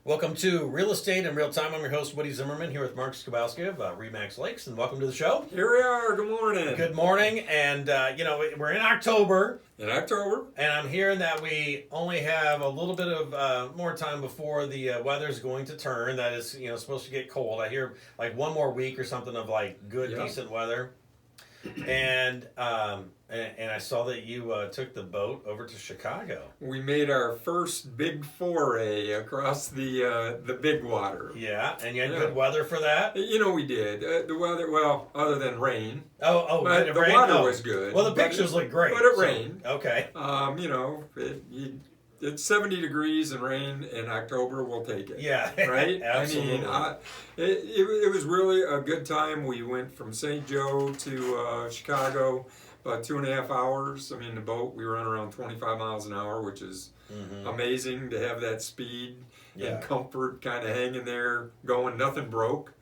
Welcome to Real Estate in Real Time. I'm your host, Woody Zimmerman, here with Mark Skabowski of Remax Lakes, and welcome to the show. Here we are. Good morning. Good morning, and we're in October. And I'm hearing that we only have a little bit of more time before the weather's going to turn. That is, supposed to get cold. I hear like one more week or something of like good, decent weather. And I saw that you took the boat over to Chicago. We made our first big foray across the big water. Yeah, and you had good weather for that? We did. The weather, well, other than rain. But the water was good. Well, the pictures look great. But it rained. Okay. It's 70 degrees and rain in October. We'll take it. Yeah, right. Absolutely. It was really a good time. We went from St. Joe to Chicago, about 2.5 hours. I mean, the boat we run around 25 miles an hour, which is amazing to have that speed and comfort, kind of hanging there, going. Nothing broke.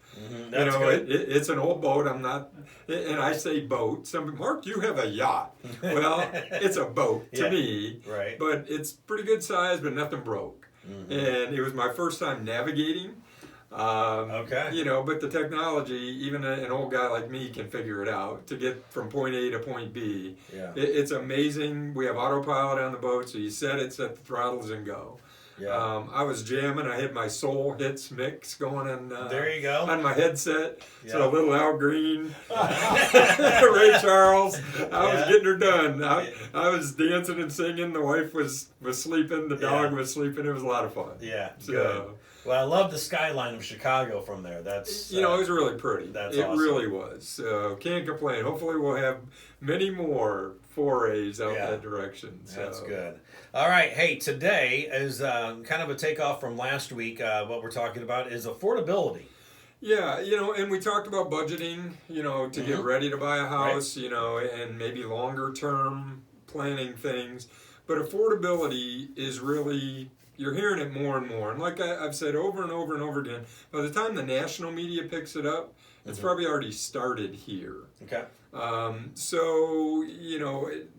That's it's an old boat. I'm not, and I say boat. Mark, you have a yacht. Well, it's a boat to me, right? But it's pretty good size, but nothing broke. And it was my first time navigating. But the technology, even an old guy like me can figure it out to get from point A to point B. Yeah. It's amazing. We have autopilot on the boat, so you set the throttles, and go. Yeah. I was jamming. I had my soul hits mix going on. There you go. On my headset. Yeah. So a little Al Green, Ray Charles. I was getting her done. I was dancing and singing. The wife was sleeping. The dog was sleeping. It was a lot of fun. Yeah. Good. Well, I love the skyline of Chicago from there. That's it was really pretty. That's awesome. It really was. So can't complain. Hopefully we'll have many more forays out that direction. So. That's good. All right. Hey, today is kind of a takeoff from last week. What we're talking about is affordability. Yeah, and we talked about budgeting, to get ready to buy a house, and maybe longer term planning things. But affordability is really, you're hearing it more and more. And like I've said over and over and over again, by the time the national media picks it up, it's probably already started here. Okay.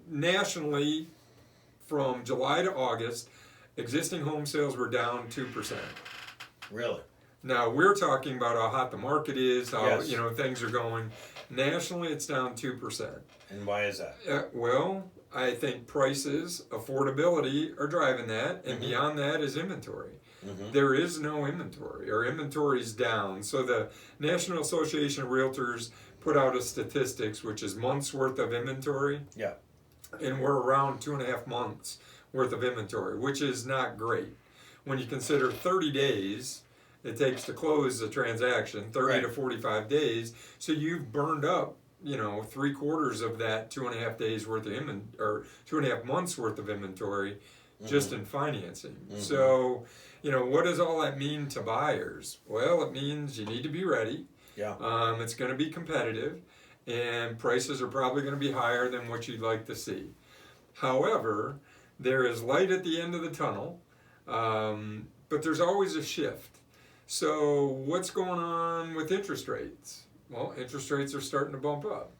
Nationally, from July to August, existing home sales were down 2%. Really? Now, we're talking about how hot the market is, how things are going. Nationally, it's down 2%. And why is that? I think prices, affordability are driving that, and beyond that is inventory. There is no inventory, or inventory is down. So the National Association of Realtors put out a statistics, which is months worth of inventory. Yeah. And we're around 2.5 months worth of inventory, which is not great. When you consider 30 days it takes to close a transaction, 30 to 45 days, so you've burned up 3/4 of that 2.5 days worth of or 2.5 months worth of inventory just in financing. So, what does all that mean to buyers? Well, it means you need to be ready. Yeah. It's going to be competitive, and prices are probably going to be higher than what you'd like to see. However, there is light at the end of the tunnel, but there's always a shift. So what's going on with interest rates? Well, interest rates are starting to bump up.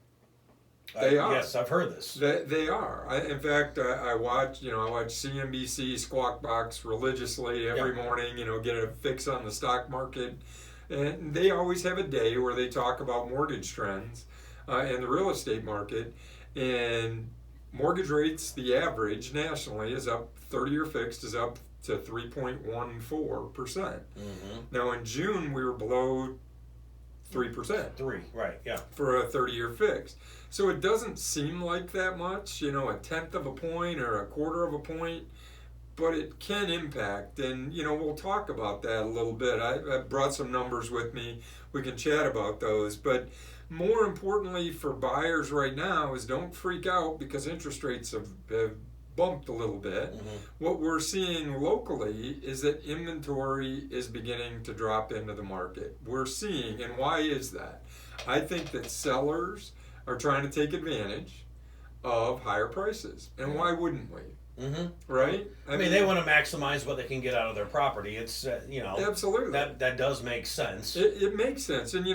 They are. Yes, I've heard this. They are. In fact, I watch CNBC Squawk Box religiously every morning, get a fix on the stock market. And they always have a day where they talk about mortgage trends and the real estate market. And mortgage rates, the average nationally is up, 30-year fixed is up to 3.14%. Now in June we were below 3%. 3, right, yeah. For a 30-year fix. So it doesn't seem like that much, a 1/10 of a point or a 1/4 of a point, but it can impact. And, we'll talk about that a little bit. I brought some numbers with me. We can chat about those. But more importantly for buyers right now is don't freak out because interest rates have bumped a little bit. What we're seeing locally is that inventory is beginning to drop into the market. We're seeing, and why is that? I think that sellers are trying to take advantage of higher prices. And why wouldn't we? Right? I mean, they want to maximize what they can get out of their property. It's, absolutely. That does make sense. It makes sense. And,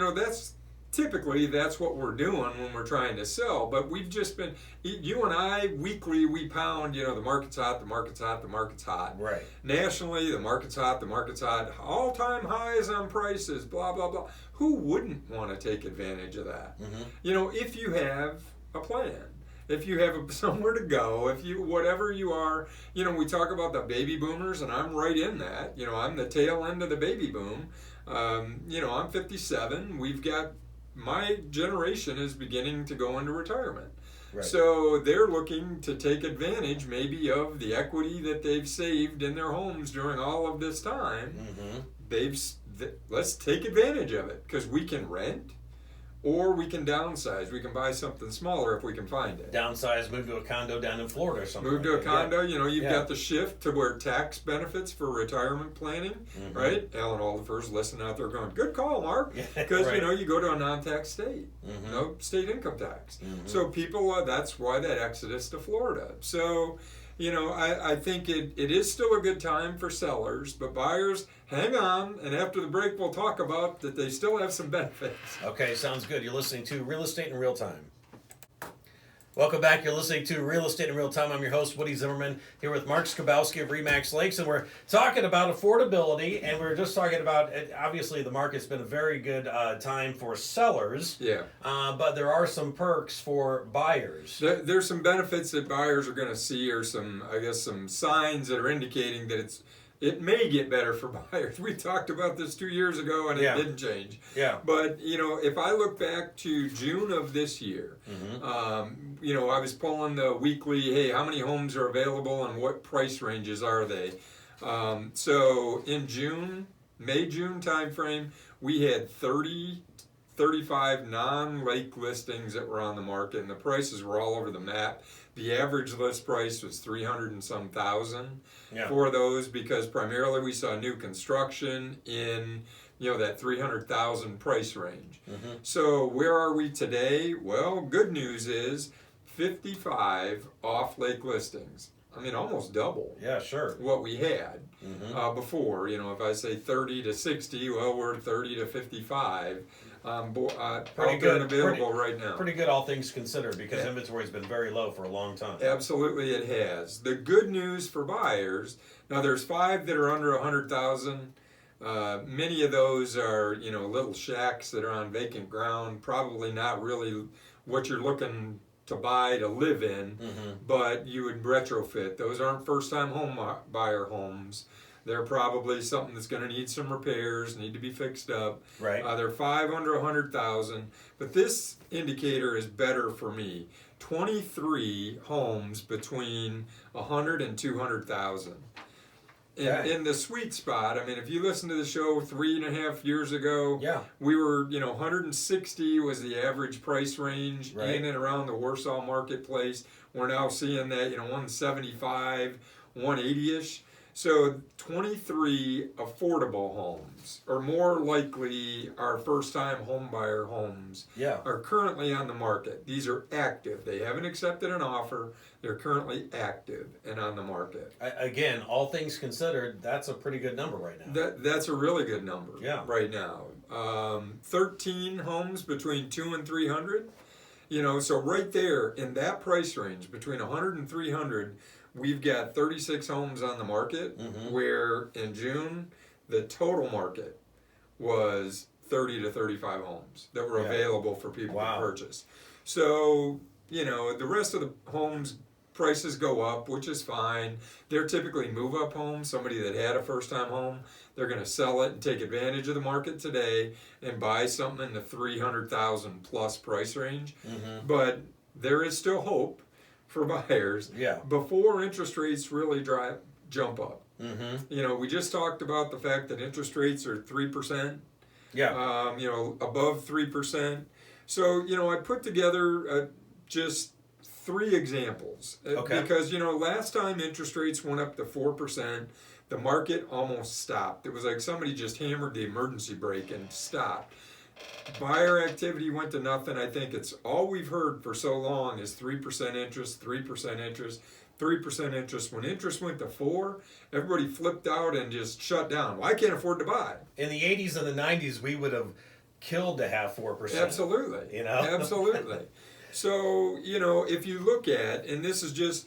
typically that's what we're doing when we're trying to sell. But we've just been, you and I, weekly we pound, the market's hot, the market's hot, the market's hot. Right. Nationally, the market's hot, the market's hot, all-time highs on prices, blah, blah, blah. Who wouldn't want to take advantage of that? If you have a plan. If you have somewhere to go, if you, whatever you are, we talk about the baby boomers, and I'm right in that. I'm the tail end of the baby boom. I'm 57. We've got, my generation is beginning to go into retirement. Right. So they're looking to take advantage maybe of the equity that they've saved in their homes during all of this time. Let's take advantage of it, because we can rent. Or we can downsize. We can buy something smaller if we can find it. Downsize, move to a condo down in Florida or something. Move to a condo. You've got the shift to where tax benefits for retirement planning, right? Alan Alderfer's listening out there going, good call, Mark. Because, right. You go to a non-tax state. No state income tax. So people, that's why that exodus to Florida. So, I think it is still a good time for sellers, but buyers, hang on, and after the break we'll talk about that they still have some benefits. Okay, sounds good. You're listening to Real Estate in Real Time. Welcome back. You're listening to Real Estate in Real Time. I'm your host, Woody Zimmerman, here with Mark Skabowski of RE/MAX Lakes, and we're talking about affordability, and we're just talking about, obviously, the market's been a very good time for sellers, but there are some perks for buyers. There's some benefits that buyers are going to see, or some signs that are indicating that it may get better for buyers. We talked about this 2 years ago, and it didn't change. Yeah. But, if I look back to June of this year, I was pulling the weekly, hey, how many homes are available and what price ranges are they? So in May-June timeframe, we had 35 non-lake listings that were on the market, and the prices were all over the map. The average list price was 300 and some thousand for those, because primarily we saw new construction in that 300,000 price range. So where are we today? Well, good news is 55 off-lake listings. I mean, almost double. Yeah, sure. What we had before. If I say 30 to 60, well, we're 30 to 55. Pretty good, available right now. Pretty good, all things considered, because inventory's been very low for a long time. Absolutely, it has. The good news for buyers, now there's 5 that are under 100,000. Many of those are, little shacks that are on vacant ground, probably not really what you're looking to buy to live in, but you would retrofit. Those aren't first-time home buyer homes. They're probably something that's going to need some repairs, need to be fixed up. Right. They're 5 under 100,000, but this indicator is better for me. 23 homes between 100 and 200,000. In the sweet spot, I mean, if you listen to the show 3.5 years ago, we were, 160 was the average price range in and around the Warsaw marketplace. We're now seeing that, 175, 180-ish. So 23 affordable homes, or more likely our first-time home buyer homes, are currently on the market. These are active. They haven't accepted an offer. They're currently active and on the market. Again, all things considered, that's a pretty good number right now. That's a really good number right now. 13 homes between 2 and 300. So right there in that price range, between 100 and 300, we've got 36 homes on the market, where in June, the total market was 30 to 35 homes that were available for people to purchase. So, the rest of the homes, prices go up, which is fine. They're typically move-up homes. Somebody that had a first-time home, they're going to sell it and take advantage of the market today and buy something in the 300,000 plus price range. But there is still hope for buyers before interest rates really jump up. We just talked about the fact that interest rates are 3%. Above 3%. So, I put together just 3 examples. Because, last time interest rates went up to 4%, the market almost stopped. It was like somebody just hammered the emergency brake and stopped. Buyer activity went to nothing. I think it's all we've heard for so long is 3% interest, 3% interest, 3% interest. When interest went to 4%, everybody flipped out and just shut down. Well, I can't afford to buy. In the 80s and the 90s, we would have killed to have 4%. Absolutely. Absolutely. So, if you look at, and this is just,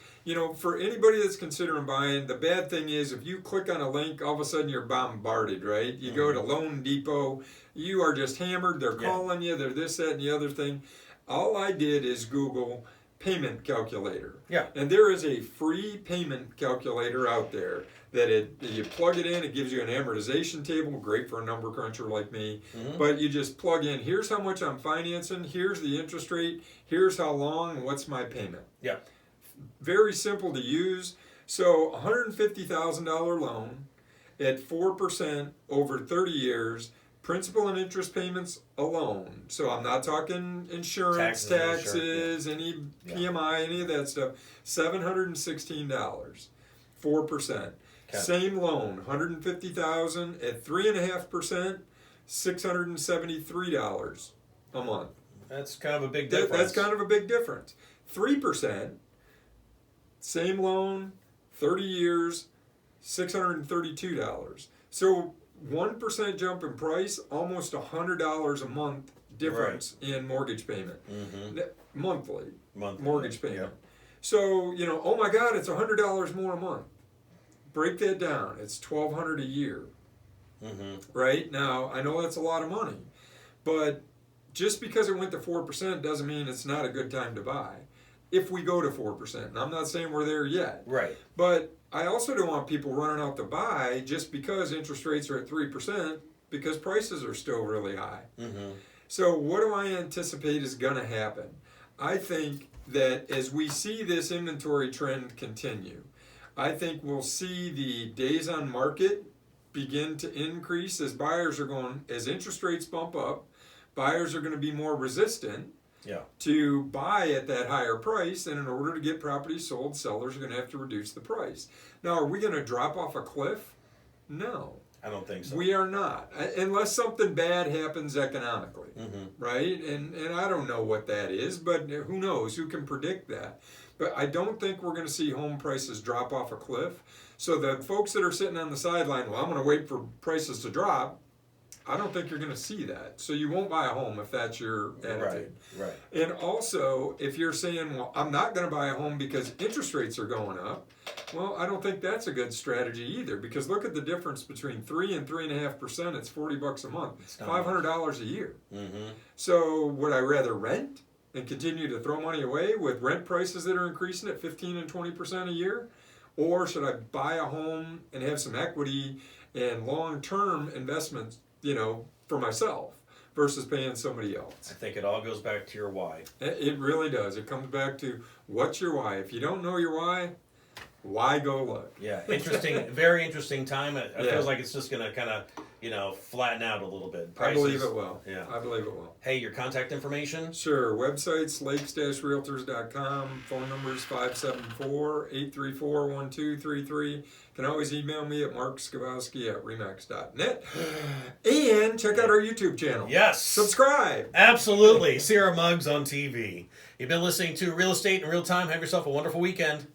for anybody that's considering buying, the bad thing is if you click on a link, all of a sudden you're bombarded, right? You go to Loan Depot, you are just hammered. They're calling you, they're this, that, and the other thing. All I did is Google payment calculator. Yeah. And there is a free payment calculator out there that you plug it in, it gives you an amortization table, great for a number cruncher like me. But you just plug in, here's how much I'm financing, here's the interest rate, here's how long, what's my payment. Yeah. Very simple to use. So $150,000 loan at 4% over 30 years, principal and interest payments alone. So I'm not talking insurance, taxes, any PMI, any of that stuff. $716, 4%. Okay. Same loan, $150,000 at 3.5%, $673 a month. That's kind of a big difference. That's kind of a big difference. 3%, same loan, 30 years, $632. So 1% jump in price, almost $100 a month difference in mortgage payment. Monthly mortgage payment. Yeah. So, oh my God, it's $100 more a month. Break that down. It's $1,200 a year. Right? Now, I know that's a lot of money, but just because it went to 4% doesn't mean it's not a good time to buy. If we go to 4%, and I'm not saying we're there yet. Right. But I also don't want people running out to buy just because interest rates are at 3%, because prices are still really high. So what do I anticipate is going to happen? I think that as we see this inventory trend continue, I think we'll see the days on market begin to increase as as interest rates bump up, buyers are going to be more resistant to buy at that higher price, and in order to get properties sold, sellers are going to have to reduce the price. Now, are we going to drop off a cliff? No. I don't think so. We are not, unless something bad happens economically, right? And I don't know what that is, but who knows? Who can predict that? But I don't think we're going to see home prices drop off a cliff. So the folks that are sitting on the sideline, well, I'm going to wait for prices to drop, I don't think you're going to see that. So you won't buy a home if that's your attitude. Right. And also, if you're saying, well, I'm not going to buy a home because interest rates are going up, well, I don't think that's a good strategy either, because look at the difference between 3 and 3.5%. It's $40 a month. It's $500 a year. So would I rather rent and continue to throw money away with rent prices that are increasing at 15 and 20% a year? Or should I buy a home and have some equity and long-term investments, for myself versus paying somebody else? I think it all goes back to your why. It really does. It comes back to what's your why. If you don't know your why go look? Yeah, interesting, very interesting time. It feels like it's just going to kind of, flatten out a little bit. Prices, I believe it will. Yeah. I believe it will. Hey, your contact information? Sure. Websites, lakes-realtors.com. Phone numbers 574-834-1233. Can always email me at markskowowski@remax.net. And check out our YouTube channel. Yes. Subscribe. Absolutely. See our mugs on TV. You've been listening to Real Estate in Real Time. Have yourself a wonderful weekend.